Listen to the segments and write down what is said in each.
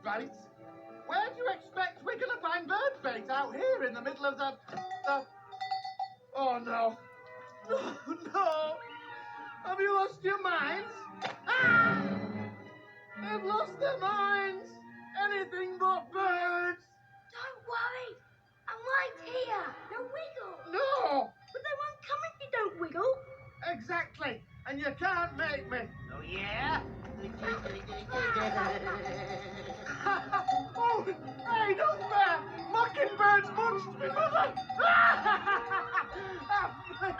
bait? Where do you expect we're going to find bird bait out here in the middle of the... Oh, no. No, no. Have you lost your minds? Ah! They've lost their minds. Anything but birds. Don't worry. I'm right here. Now wiggle. No. But they won't come if you don't wiggle. Exactly. And you can't make me. Oh, yeah? Oh, hey, don't bear. Mockingbirds munched me mother.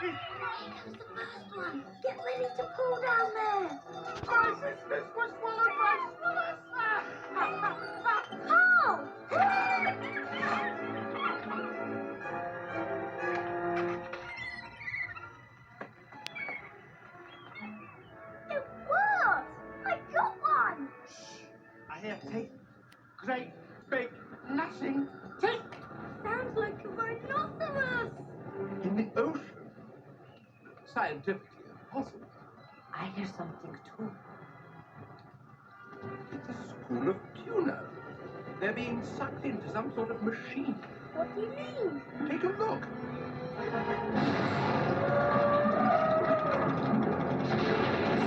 Please. Here comes the first one. Get ready to pull down there. My sisters were swallowed by swallows. How? It worked! I got one! Shh. I hear teeth. Great, big, gnashing teeth. Sounds like a rhinoceros! In the ocean. Scientifically impossible. I hear something too. It's a school of tuna. They're being sucked into some sort of machine. What do you mean? Take a look.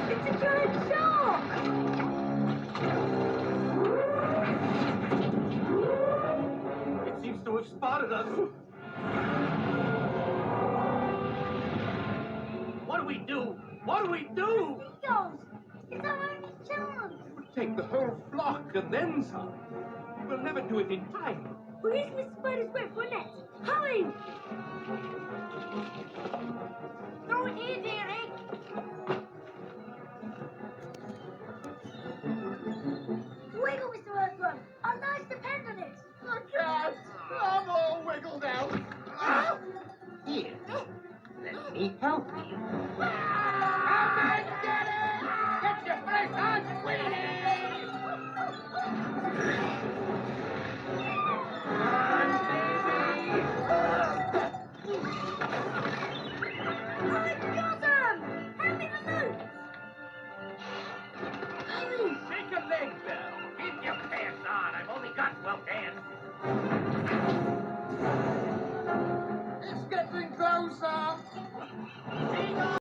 It's a giant shark! It seems to have spotted us. What do we do? What do we do? Seagulls! It's our only chance! We'll take the whole flock and then some. We'll never do it in time. We'll use Miss Spider's web for a net. Hurry! Throw it here, dearie! Wiggle, Mr. Earthworm! Our lives depend on it! I can't. I'm all wiggled out. Ah! Here, let me help you.